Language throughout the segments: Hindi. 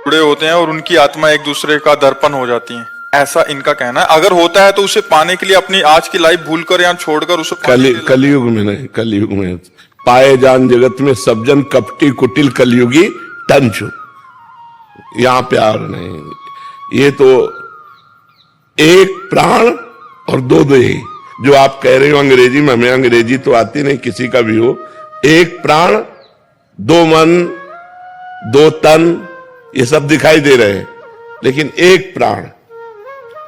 जुड़े होते हैं और उनकी आत्मा एक दूसरे का दर्पण हो जाती है, ऐसा इनका कहना है। अगर होता है तो उसे पाने के लिए अपनी आज की लाइफ भूलकर या छोड़कर उसे कलयुग में नहीं, कलयुग में पाए जान जगत में सब जन कपटी कुटिल कलयुगी टंचु, यहां प्यार नहीं। ये तो एक प्राण और दो देही, जो आप कह रहे हो अंग्रेजी में, हमें अंग्रेजी तो आती नहीं, किसी का भी हो। एक प्राण दो मन दो तन, ये सब दिखाई दे रहे हैं, लेकिन एक प्राण,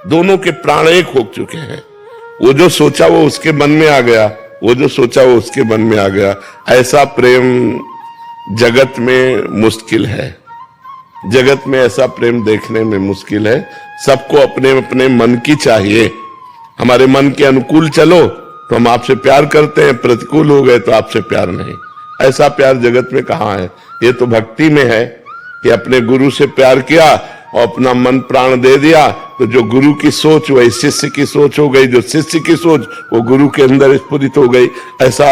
दोनों के प्राण एक हो चुके हैं। वो जो सोचा वो उसके मन में आ गया, वो जो सोचा वो उसके मन में आ गया। ऐसा प्रेम जगत में मुश्किल है, जगत में ऐसा प्रेम देखने में मुश्किल है। सबको अपने अपने मन की चाहिए। हमारे मन के अनुकूल चलो तो हम आपसे प्यार करते हैं, प्रतिकूल हो गए तो आपसे प्यार नहीं। ऐसा प्यार जगत में कहां है? ये तो भक्ति में है कि अपने गुरु से प्यार किया और अपना मन प्राण दे दिया, तो जो गुरु की सोच वही शिष्य की सोच हो गई, जो शिष्य की सोच वो गुरु के अंदर स्फुरित हो गई। ऐसा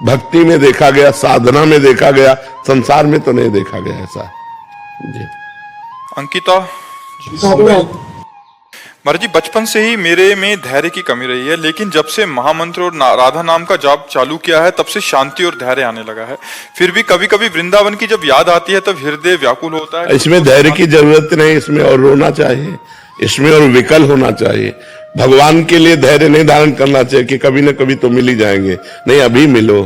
भक्ति में देखा गया, साधना में देखा गया, संसार में तो नहीं देखा गया ऐसा जी। अंकिता महाराज जी, बचपन से ही मेरे में धैर्य की कमी रही है, लेकिन जब से महामंत्र और राधा नाम का जाप चालू किया है तब से शांति और धैर्य आने लगा है। फिर भी कभी कभी वृंदावन की जब याद आती है तब हृदय व्याकुल होता है। इसमें धैर्य की जरूरत नहीं, इसमें और रोना चाहिए, इसमें और विकल होना चाहिए। भगवान के लिए धैर्य नहीं धारण करना चाहिए कि कभी ना कभी तो मिल ही जाएंगे। नहीं, अभी मिलो,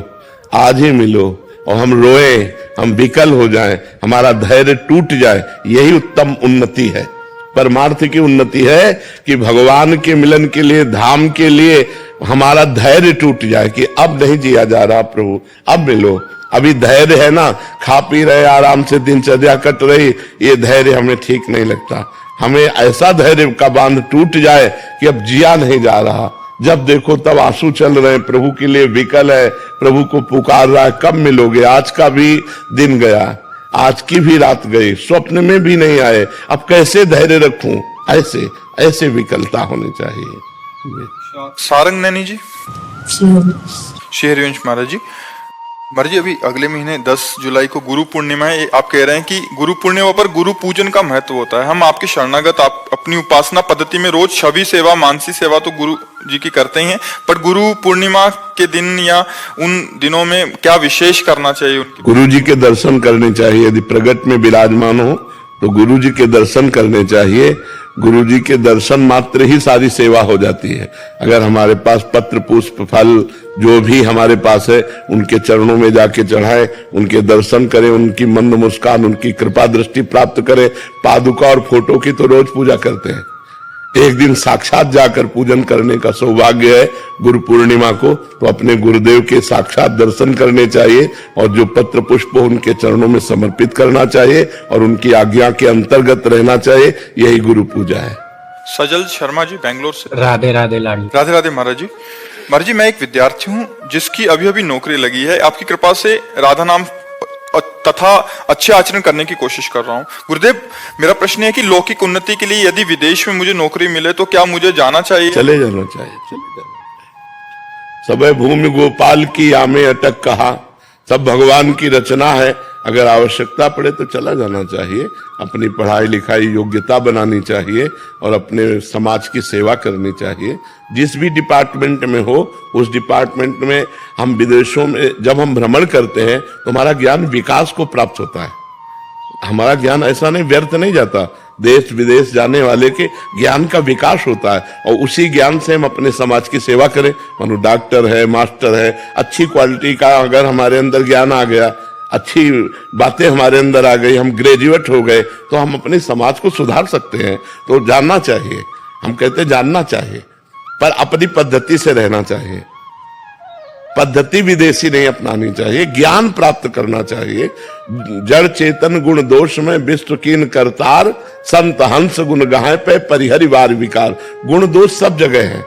आज ही मिलो, और हम रोए, हम विकल हो जाएं, हमारा धैर्य टूट जाए, यही उत्तम उन्नति है। परमार्थ की उन्नति है कि भगवान के मिलन के लिए, धाम के लिए हमारा धैर्य टूट जाए कि अब नहीं जिया जा रहा प्रभु, अब मिलो। अभी धैर्य है ना, खा पी रहे आराम से, दिनचर्या कट रही, ये धैर्य हमें ठीक नहीं लगता। हमें ऐसा धैर्य का बांध टूट जाए कि अब जिया नहीं जा रहा, जब देखो तब आंसू चल रहे हैं, प्रभु के लिए विकल है, प्रभु को पुकार रहा है, कब मिलोगे? आज का भी दिन गया, आज की भी रात गई, स्वप्न में भी नहीं आए, अब कैसे धैर्य रखूं? ऐसे ऐसे विकलता होनी चाहिए। सारंग नैनी जी, शेहरवंश महाराज जी, महाराज जी अभी अगले महीने 10 जुलाई को गुरु पूर्णिमा है। आप कह रहे हैं कि गुरु पूर्णिमा पर गुरु पूजन का महत्व होता है। हम आपके शरणागत, आप अपनी उपासना पद्धति में रोज छवि सेवा, मानसी सेवा तो गुरु जी की करते ही हैं, पर गुरु पूर्णिमा के दिन या उन दिनों में क्या विशेष करना चाहिए? गुरु जी के दर्शन करने चाहिए। यदि प्रगट में विराजमान हो तो गुरु जी के दर्शन करने चाहिए। गुरु जी के दर्शन मात्र ही सारी सेवा हो जाती है। अगर हमारे पास पत्र पुष्प फल जो भी हमारे पास है, उनके चरणों में जाके चढ़ाएं, उनके दर्शन करें, उनकी मंद मुस्कान, उनकी कृपा दृष्टि प्राप्त करें। पादुका और फोटो की तो रोज पूजा करते हैं, एक दिन साक्षात जाकर पूजन करने का सौभाग्य है गुरु पूर्णिमा को, तो अपने गुरुदेव के साक्षात दर्शन करने चाहिए और जो पत्र पुष्प उनके चरणों में समर्पित करना चाहिए और उनकी आज्ञा के अंतर्गत रहना चाहिए। यही गुरु पूजा है। सजल शर्मा जी, बेंगलोर से। राधे राधे लाडी। राधे राधे महाराज जी। महाराज जी, मैं एक विद्यार्थी हूँ जिसकी अभी अभी नौकरी लगी है। आपकी कृपा से राधा नाम तथा अच्छे आचरण करने की कोशिश कर रहा हूँ। गुरुदेव, मेरा प्रश्न है कि लौकिक उन्नति के लिए यदि विदेश में मुझे नौकरी मिले तो क्या मुझे जाना चाहिए? चले जाना चाहिए, चले जाना चाहिए। सबे भूमि गोपाल की आमे अटक कहा, सब भगवान की रचना है। अगर आवश्यकता पड़े तो चला जाना चाहिए। अपनी पढ़ाई लिखाई योग्यता बनानी चाहिए और अपने समाज की सेवा करनी चाहिए। जिस भी डिपार्टमेंट में हो, उस डिपार्टमेंट में हम विदेशों में जब हम भ्रमण करते हैं तो हमारा ज्ञान विकास को प्राप्त होता है। हमारा ज्ञान ऐसा नहीं व्यर्थ नहीं जाता। देश विदेश जाने वाले के ज्ञान का विकास होता है और उसी ज्ञान से हम अपने समाज की सेवा करें। मानो डॉक्टर है, मास्टर है, अच्छी क्वालिटी का अगर हमारे अंदर ज्ञान आ गया, अच्छी बातें हमारे अंदर आ गई, हम ग्रेजुएट हो गए, तो हम अपने समाज को सुधार सकते हैं। तो जानना चाहिए, हम कहते हैं जानना चाहिए, पर अपनी पद्धति से रहना चाहिए। पद्धति विदेशी नहीं अपनानी चाहिए, ज्ञान प्राप्त करना चाहिए। जड़ चेतन गुण दोष में विश्व कीन करतार, संत हंस गुण गाहे पे परिहरिवार विकार। गुण दोष सब जगह है,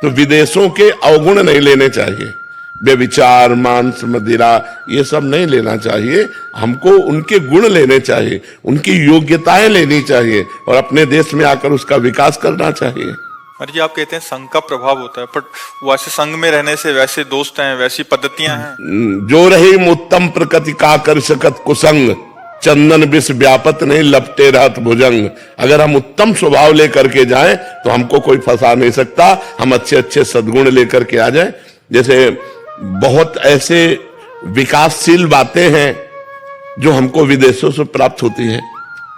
तो विदेशों के अवगुण नहीं लेने चाहिए। व्यभिचार, मांस, मदिरा, ये सब नहीं लेना चाहिए। हमको उनके गुण लेने चाहिए, उनकी योग्यताएं लेनी चाहिए और अपने देश में आकर उसका विकास करना चाहिए। अरे जी, आप कहते हैं संघ का प्रभाव होता है, पर वैसे संघ में रहने से वैसे दोस्त हैं, वैसी पद्धतियां हैं। जो रही उत्तम प्रकृति का कर सकत कुसंग, चंदन विष व्यापत नहीं लपटे रहत भुजंग। अगर हम उत्तम स्वभाव लेकर के जाएं तो हमको कोई फंसा नहीं सकता। हम अच्छे अच्छे सद्गुण लेकर के आ जाएं। जैसे बहुत ऐसे विकासशील बातें हैं जो हमको विदेशों से प्राप्त होती हैं।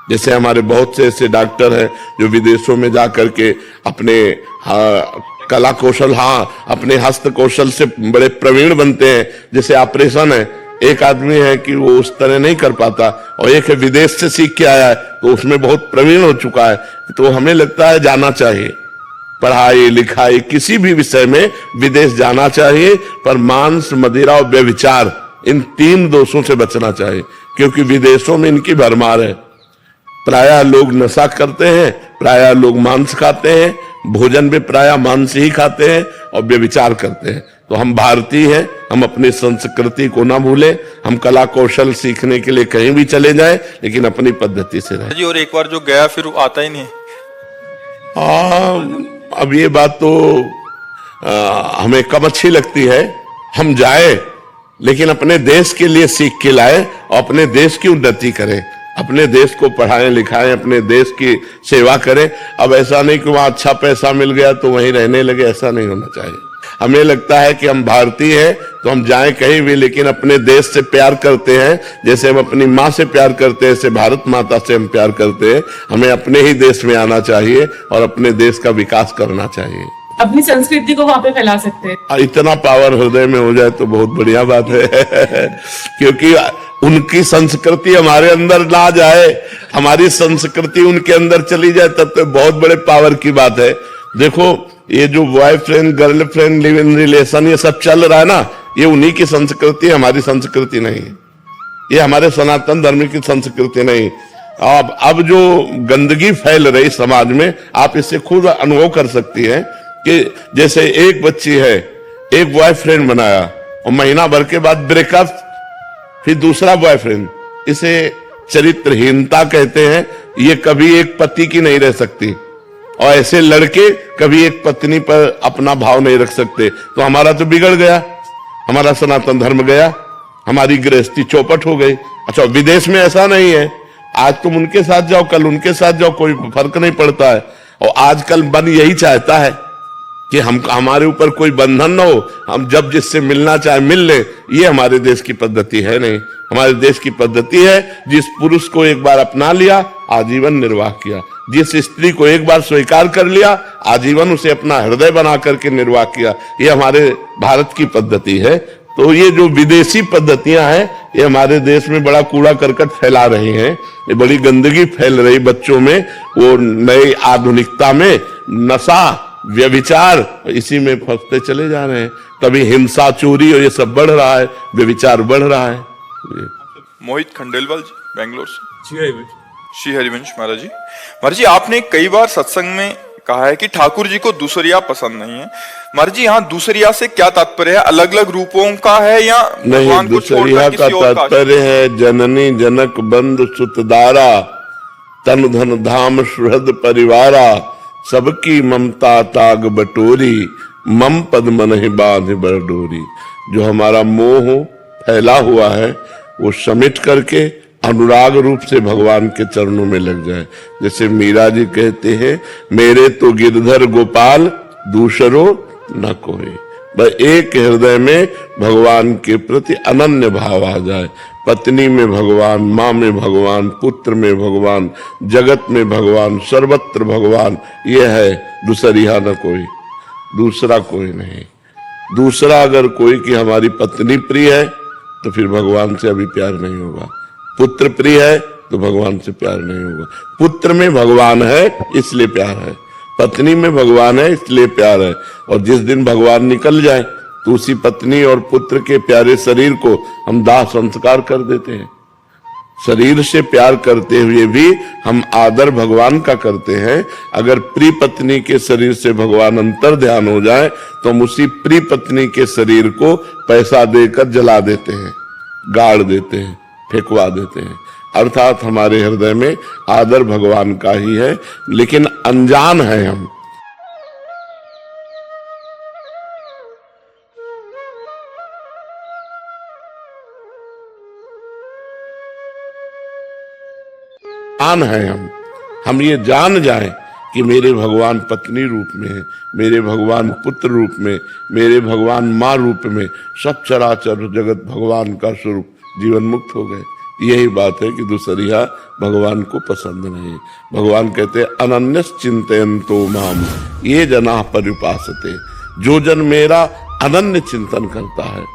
जैसे हमारे बहुत से ऐसे डॉक्टर हैं जो विदेशों में जाकर के अपने कला कौशल, अपने हस्त कौशल से बड़े प्रवीण बनते हैं। जैसे ऑपरेशन है, एक आदमी है कि वो उस तरह नहीं कर पाता और एक है विदेश से सीख के आया है तो उसमें बहुत प्रवीण हो चुका है। तो हमें लगता है जाना चाहिए, पढ़ाई लिखाई किसी भी विषय में विदेश जाना चाहिए, पर मांस मदिरा और व्यभिचार इन 3 दोषों से बचना चाहिए, क्योंकि विदेशों में इनकी भरमार है। प्रायः लोग नशा करते हैं, प्रायः लोग मांस खाते हैं, भोजन भी प्रायः मांस ही खाते हैं और व्यभिचार करते हैं। तो हम भारतीय हैं, हम अपनी संस्कृति को ना भूलें। हम कला कौशल सीखने के लिए कहीं भी चले जाएं, लेकिन अपनी पद्धति से रहें। जी, और एक बार जो गया फिर वो आता ही नहीं है। अब ये बात तो हमें कम अच्छी लगती है। हम जाए लेकिन अपने देश के लिए सीख के लाए और अपने देश की उन्नति करें, अपने देश को पढ़ाएं लिखाएं, अपने देश की सेवा करें। अब ऐसा नहीं कि वहां अच्छा पैसा मिल गया तो वहीं रहने लगे, ऐसा नहीं होना चाहिए। हमें लगता है कि हम भारतीय हैं तो हम जाएं कहीं भी, लेकिन अपने देश से प्यार करते हैं। जैसे हम अपनी माँ से प्यार करते हैं, ऐसे भारत माता से हम प्यार करते हैं। हमें अपने ही देश में आना चाहिए और अपने देश का विकास करना चाहिए, अपनी संस्कृति को वहां पे फैला सकते हैं। इतना पावर हृदय में हो जाए तो बहुत बढ़िया बात है। क्योंकि उनकी संस्कृति हमारे अंदर ना जाए, हमारी संस्कृति उनके अंदर चली जाए, तब तो बहुत बड़े पावर की बात है। देखो, ये जो boyfriend girlfriend live in relation ये सब चल रहा है ना, ये उन्हीं की संस्कृति, हमारी संस्कृति नहीं है। ये हमारे सनातन धर्म की संस्कृति नहीं। अब जो गंदगी फैल रही समाज में, आप इससे खुद अनुभव कर सकती हैं कि जैसे एक बच्ची है, एक बॉयफ्रेंड बनाया और महीना भर के बाद ब्रेकअप, फिर दूसरा बॉयफ्रेंड। इसे चरित्रहीनता कहते हैं। ये कभी एक पति की नहीं रह सकती और ऐसे लड़के कभी एक पत्नी पर अपना भाव नहीं रख सकते। तो हमारा तो बिगड़ गया, हमारा सनातन धर्म गया, हमारी गृहस्थी चौपट हो गई। अच्छा, विदेश में ऐसा नहीं है। आज तुम उनके साथ जाओ, कल उनके साथ जाओ, कोई फर्क नहीं पड़ता है। और आजकल मन यही चाहता है कि हमारे ऊपर कोई बंधन ना हो, हम जब जिससे मिलना चाहे मिल ले। ये हमारे देश की पद्धति है नहीं। हमारे देश की पद्धति है, जिस पुरुष को एक बार अपना लिया आजीवन निर्वाह किया, जिस स्त्री को एक बार स्वीकार कर लिया आजीवन उसे अपना हृदय बना करके निर्वाह किया। ये हमारे भारत की पद्धति है। तो ये जो विदेशी पद्धतियां हैं, ये हमारे देश में बड़ा कूड़ा करकट फैला रही हैं, ये बड़ी गंदगी फैल रही बच्चों में। वो नई आधुनिकता में नशा व्यभिचार इसी में फंसते चले जा रहे हैं। कभी हिंसा चोरी और ये सब बढ़ रहा है, व्यभिचार बढ़ रहा है। मोहित खंडेलवाल जी, बेंगलोर से। श्री हरिवंश महाराज जी। महाराज जी, आपने कई बार सत्संग में कहा है कि ठाकुर जी को दूसरिया पसंद नहीं है। महाराज जी, यहाँ दूसरिया से क्या तात्पर्य है? अलग अलग रूपों का है या नहीं? दूसरिया का तात्पर्य है जननी जनक बंधु सुतदारा, तन धन धाम सुहृद परिवारा, सबकी ममता ताग बटोरी, मम पद मन ही बांध बरडोरी। जो हमारा मोह फैला हुआ है वो समेट करके अनुराग रूप से भगवान के चरणों में लग जाए। जैसे मीरा जी कहते हैं, मेरे तो गिरधर गोपाल दूसरो न कोई। बस एक हृदय में भगवान के प्रति अनन्य भाव आ जाए। पत्नी में भगवान, माँ में भगवान, पुत्र में भगवान, जगत में भगवान, सर्वत्र भगवान। ये है दूसरिया न कोई, दूसरा कोई नहीं। दूसरा अगर कोई कि हमारी पत्नी प्रिय है तो फिर भगवान से अभी प्यार नहीं होगा। पुत्र प्रिय है तो भगवान से प्यार नहीं होगा। पुत्र में भगवान है इसलिए प्यार है, पत्नी में भगवान है इसलिए प्यार है। और जिस दिन भगवान निकल जाए तो उसी पत्नी और पुत्र के प्यारे शरीर को हम दाह संस्कार कर देते हैं। शरीर से प्यार करते हुए भी हम आदर भगवान का करते हैं। अगर प्रिय पत्नी के शरीर से भगवान अंतर ध्यान हो जाए तो हम उसी प्रिय पत्नी के शरीर को पैसा देकर जला देते हैं, गाड़ देते हैं, फेंकवा देते हैं। अर्थात हमारे हृदय में आदर भगवान का ही है, लेकिन अनजान है हम। आन है हम ये जान जाएं कि मेरे भगवान पत्नी रूप में है, मेरे भगवान पुत्र रूप में, मेरे भगवान माँ रूप में, सब चराचर जगत भगवान का स्वरूप, जीवन मुक्त हो गए। यही बात है कि दूसरिया भगवान को पसंद नहीं। भगवान कहते हैं अनन्यस चिंतयन्तो माम ये जना पर्युपासते, जो जन मेरा अनन्य चिंतन करता है